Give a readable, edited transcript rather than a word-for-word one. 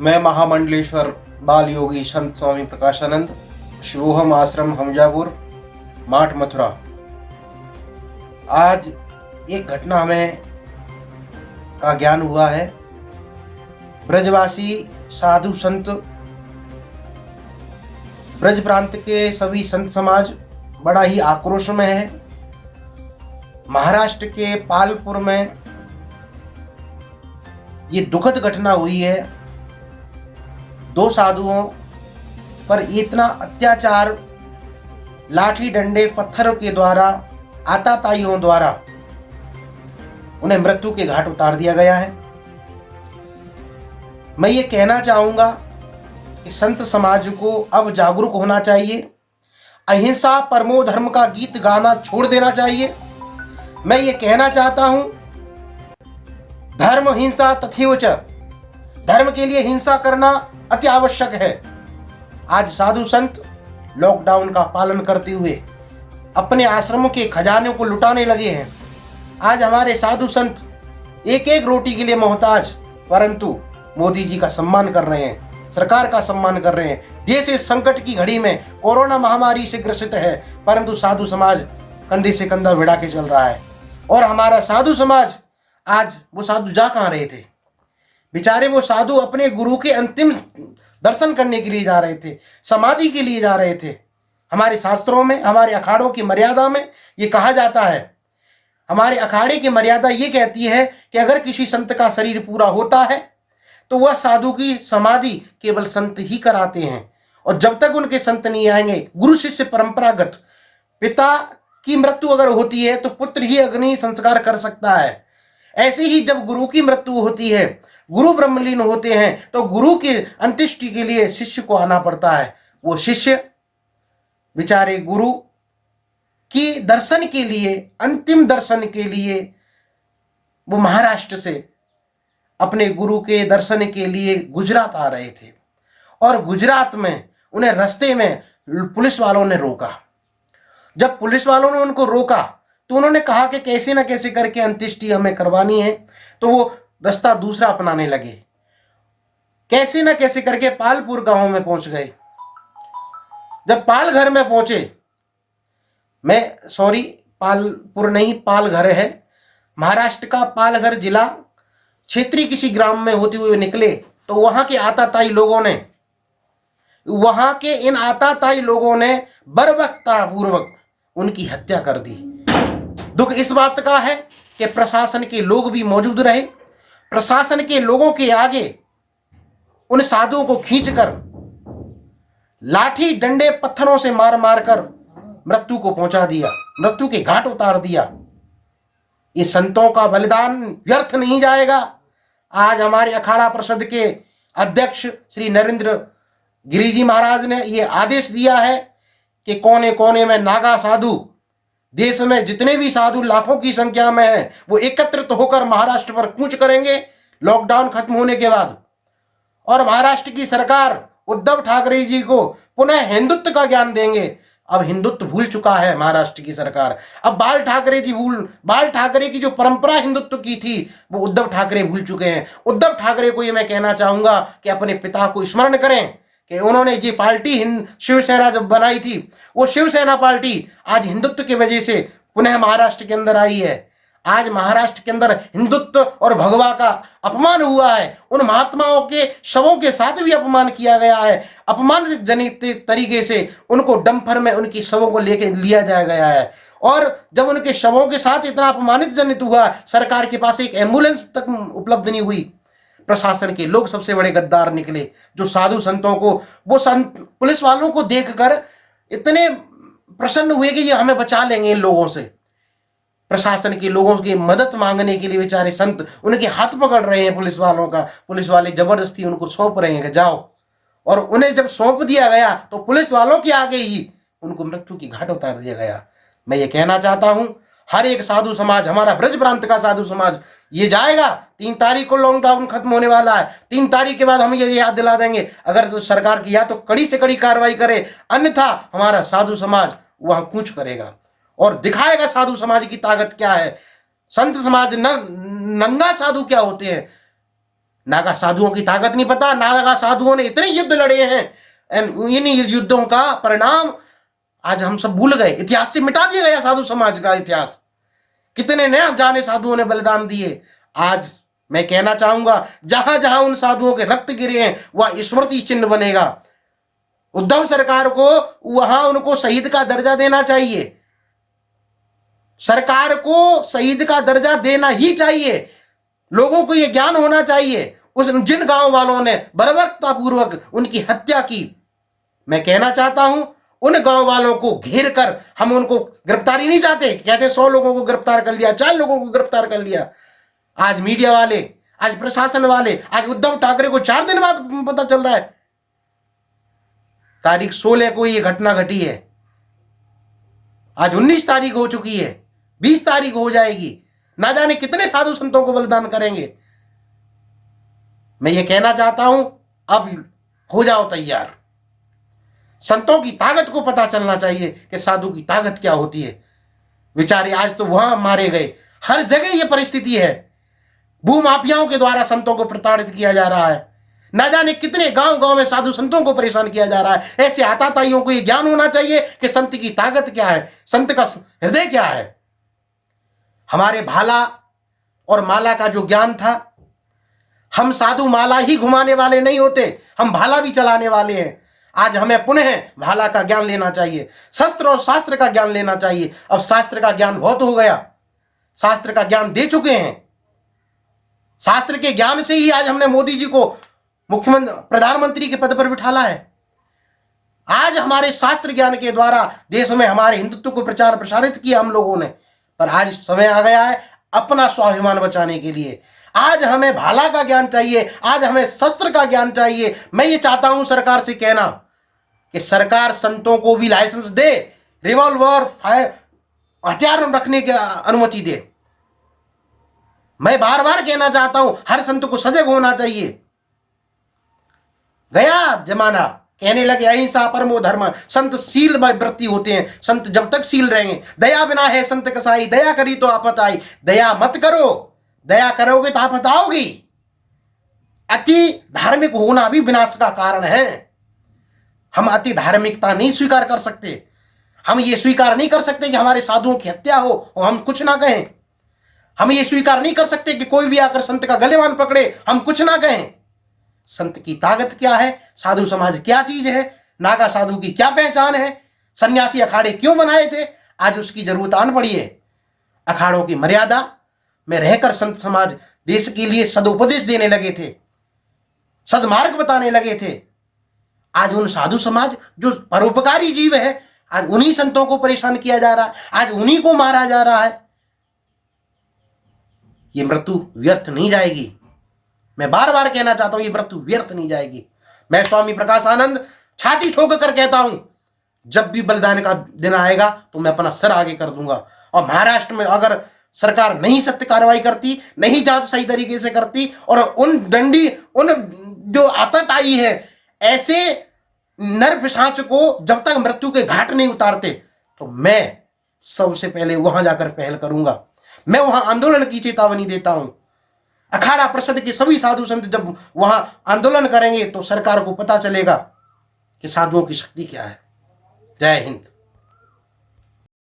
मैं महामंडलेश्वर बाल योगी संत स्वामी प्रकाशानंद, शिवोहम आश्रम हमजापुर, माठ मथुरा। आज एक घटना हमें का ज्ञान हुआ है। ब्रजवासी साधु संत, ब्रज प्रांत के सभी संत समाज बड़ा ही आक्रोश में है। महाराष्ट्र के पालपुर में ये दुखद घटना हुई है। दो साधुओं पर इतना अत्याचार लाठी डंडे पत्थरों के द्वारा, आताताइयों द्वारा उन्हें मृत्यु के घाट उतार दिया गया है। मैं ये कहना चाहूंगा कि संत समाज को अब जागरूक होना चाहिए। अहिंसा परमो धर्म का गीत गाना छोड़ देना चाहिए। मैं ये कहना चाहता हूं, धर्म हिंसा तथैव च, धर्म के लिए हिंसा करना अति आवश्यक है। आज साधु संत लॉकडाउन का पालन करते हुए अपने आश्रमों के खजानों को लुटाने लगे हैं। आज हमारे साधु संत एक एक रोटी के लिए मोहताज, परंतु मोदी जी का सम्मान कर रहे हैं, सरकार का सम्मान कर रहे हैं। देश इस संकट की घड़ी में कोरोना महामारी से ग्रसित है, परंतु साधु समाज कंधे से कंधा भिड़ा के चल रहा है। और हमारा साधु समाज, आज वो साधु जा कहाँ रहे थे? बेचारे वो साधु अपने गुरु के अंतिम दर्शन करने के लिए जा रहे थे, समाधि के लिए जा रहे थे। हमारे शास्त्रों में, हमारे अखाड़ों की मर्यादा में ये कहा जाता है, हमारे अखाड़े की मर्यादा ये कहती है कि अगर किसी संत का शरीर पूरा होता है तो वह साधु की समाधि केवल संत ही कराते हैं। और जब तक उनके संत नहीं आएंगे, गुरु शिष्य परंपरागत, पिता की मृत्यु अगर होती है तो पुत्र ही अग्नि संस्कार कर सकता है। ऐसे ही जब गुरु की मृत्यु होती है, गुरु ब्रह्मलीन होते हैं, तो गुरु के अंत्येष्टि के लिए शिष्य को आना पड़ता है। वो शिष्य बेचारे गुरु की दर्शन के लिए, अंतिम दर्शन के लिए वो महाराष्ट्र से अपने गुरु के दर्शन के लिए गुजरात आ रहे थे। और गुजरात में उन्हें रास्ते में पुलिस वालों ने रोका। जब पुलिस वालों ने उनको रोका तो उन्होंने कहा कि कैसे ना कैसे करके अंत्येष्टि हमें करवानी है, तो वो रास्ता दूसरा अपनाने लगे। कैसे ना कैसे करके पालपुर गांव में पहुंच गए। जब पालघर में पहुंचे, पालपुर नहीं, पालघर है, महाराष्ट्र का पालघर जिला, क्षेत्रीय किसी ग्राम में होते हुए निकले तो वहां के आताताई लोगों ने, वहां के इन आताताई लोगों ने बर्बरता पूर्वक उनकी हत्या कर दी। दुख इस बात का है कि प्रशासन के लोग भी मौजूद रहे। प्रशासन के लोगों के आगे उन साधुओं को खींचकर लाठी डंडे पत्थरों से मार मार कर मृत्यु को पहुंचा दिया, मृत्यु के घाट उतार दिया। ये संतों का बलिदान व्यर्थ नहीं जाएगा। आज हमारे अखाड़ा परिषद के अध्यक्ष श्री नरेंद्र गिरी जी महाराज ने ये आदेश दिया है कि कोने कोने में नागा साधु, देश में जितने भी साधु लाखों की संख्या में हैं, वो एकत्रित होकर महाराष्ट्र पर कूच करेंगे लॉकडाउन खत्म होने के बाद। और महाराष्ट्र की सरकार उद्धव ठाकरे जी को पुनः हिंदुत्व का ज्ञान देंगे। अब हिंदुत्व भूल चुका है महाराष्ट्र की सरकार। अब बाल ठाकरे की जो परंपरा हिंदुत्व की थी वो उद्धव ठाकरे भूल चुके हैं। उद्धव ठाकरे को ये मैं कहना चाहूंगा कि अपने पिता को स्मरण करें कि उन्होंने जी पार्टी शिवसेना जब बनाई थी, वो शिवसेना पार्टी आज हिंदुत्व की वजह से पुनः महाराष्ट्र के अंदर आई है। आज महाराष्ट्र के अंदर हिंदुत्व और भगवा का अपमान हुआ है। उन महात्माओं के शवों के साथ भी अपमान किया गया है। अपमान जनित तरीके से उनको डंपर में उनकी शवों को लेके लिया जाया गया है। और जब उनके शवों के साथ इतना अपमानित जनित हुआ, सरकार के पास एक एम्बुलेंस तक उपलब्ध नहीं हुई। प्रशासन के लोग सबसे बड़े गद्दार निकले, जो साधु संतों को, वो पुलिस वालों को देखकर इतने प्रसन्न हुए कि ये हमें बचा लेंगे इन लोगों से। प्रशासन के लोगों की मदद मांगने के लिए बेचारे संत उनके हाथ पकड़ रहे हैं पुलिस वालों का। पुलिस वाले जबरदस्ती उनको सौंप रहे हैं कि जाओ। और उन्हें जब सौंप दिया गया तो पुलिस वालों के आगे ही उनको मृत्यु की घाट उतार दिया गया। मैं ये कहना चाहता हूं, हर एक साधु समाज, हमारा ब्रज प्रांत का साधु समाज ये जाएगा। 3 तारीख को लॉकडाउन खत्म होने वाला है। 3 तारीख के बाद हम ये याद दिला देंगे, अगर तो सरकार की या तो कड़ी से कड़ी कार्रवाई करे, अन्यथा हमारा साधु समाज वहां कूच करेगा और दिखाएगा साधु समाज की ताकत क्या है। संत समाज नंगा साधु क्या होते हैं, नागा साधुओं की ताकत नहीं पता। नागा साधुओं ने इतने युद्ध लड़े हैं, इन युद्धों का परिणाम आज हम सब भूल गए। इतिहास से मिटा दिया गया साधु समाज का इतिहास। कितने न जाने साधुओं ने बलिदान दिए। आज मैं कहना चाहूंगा, जहां जहां उन साधुओं के रक्त गिरे हैं वह स्मृति चिन्ह बनेगा। उद्धव सरकार को वहां उनको शहीद का दर्जा देना चाहिए। सरकार को शहीद का दर्जा देना ही चाहिए। लोगों को यह ज्ञान होना चाहिए। उस जिन गांव वालों ने बर्बरता पूर्वक उनकी हत्या की, मैं कहना चाहता हूं उन गांव वालों को घेर कर हम उनको गिरफ्तारी नहीं चाहते। कहते 100 लोगों को गिरफ्तार कर लिया, 4 लोगों को गिरफ्तार कर लिया। आज मीडिया वाले, आज प्रशासन वाले, आज उद्धव ठाकरे को 4 दिन बाद पता चल रहा है। तारीख 16 को यह घटना घटी है, आज 19 तारीख हो चुकी है, 20 तारीख हो जाएगी। ना जाने कितने साधु संतों को बलिदान करेंगे। मैं ये कहना चाहता हूं, अब हो जाओ तैयार। संतों की ताकत को पता चलना चाहिए कि साधु की ताकत क्या होती है। बेचारे आज तो वहां मारे गए। हर जगह ये परिस्थिति है। भूमाफियाओं के द्वारा संतों को प्रताड़ित किया जा रहा है। ना जाने कितने गांव गांव में साधु संतों को परेशान किया जा रहा है। ऐसे आताताइयों को यह ज्ञान होना चाहिए कि संत की ताकत क्या है, संत का हृदय क्या है। हमारे भाला और माला का जो ज्ञान था, हम साधु माला ही घुमाने वाले नहीं होते, हम भाला भी चलाने वाले हैं। आज हमें पुनः भाला का ज्ञान लेना चाहिए, शस्त्र और शास्त्र का ज्ञान लेना चाहिए। अब शास्त्र का ज्ञान बहुत हो गया, शास्त्र का ज्ञान दे चुके हैं। शास्त्र के ज्ञान से ही आज हमने मोदी जी को मुख्यमंत्री प्रधानमंत्री के पद पर बिठाला है। आज हमारे शास्त्र ज्ञान के द्वारा देश में हमारे हिंदुत्व को प्रचार प्रसारित किया हम लोगों ने। पर आज समय आ गया है अपना स्वाभिमान बचाने के लिए। आज हमें भाला का ज्ञान चाहिए, आज हमें शस्त्र का ज्ञान चाहिए। मैं ये चाहता हूं सरकार से कहना कि सरकार संतों को भी लाइसेंस दे, रिवॉल्वर फायर हथियार रखने की अनुमति दे। मैं बार बार कहना चाहता हूं हर संत को सजग होना चाहिए। गया जमाना, कहने लगे अहिंसा परमो धर्म, संत शील वृत्ति होते हैं। संत जब तक शील रहेंगे, दया बिना है संत कसाई, दया करी तो आफत आई। दया मत करो, दया करोगे तो आफत आओगी। अति धार्मिक होना भी विनाश का कारण है। हम अति धार्मिकता नहीं स्वीकार कर सकते। हम ये स्वीकार नहीं कर सकते कि हमारे साधुओं की हत्या हो और हम कुछ ना कहें। हम ये स्वीकार नहीं कर सकते कि कोई भी आकर संत का गलेवान पकड़े, हम कुछ ना कहें। संत की ताकत क्या है, साधु समाज क्या चीज है, नागा साधु की क्या पहचान है, सन्यासी अखाड़े क्यों बनाए थे, आज उसकी जरूरत आन पड़ी है। अखाड़ों की मर्यादा में रहकर संत समाज देश के लिए सदुपदेश देने लगे थे, सदमार्ग बताने लगे थे। आज उन साधु समाज जो परोपकारी जीव है, आज उन्हीं संतों को परेशान किया जा रहा है, आज उन्हीं को मारा जा रहा है। ये मृत्यु व्यर्थ नहीं जाएगी। मैं बार बार कहना चाहता हूं ये मृत्यु व्यर्थ नहीं जाएगी। मैं स्वामी प्रकाशानंद छाती ठोक कर कहता हूं, जब भी बलिदान का दिन आएगा तो मैं अपना सर आगे कर दूंगा। और महाराष्ट्र में अगर सरकार नहीं सत्य कार्रवाई करती, नहीं जांच सही तरीके से करती, और उन जो आतताई है ऐसे नर पिशाच को जब तक मृत्यु के घाट नहीं उतारते, तो मैं सबसे पहले वहां जाकर पहल करूंगा। मैं वहां आंदोलन की चेतावनी देता हूं। अखाड़ा परिषद के सभी साधु संत जब वहां आंदोलन करेंगे तो सरकार को पता चलेगा कि साधुओं की शक्ति क्या है। जय हिंद।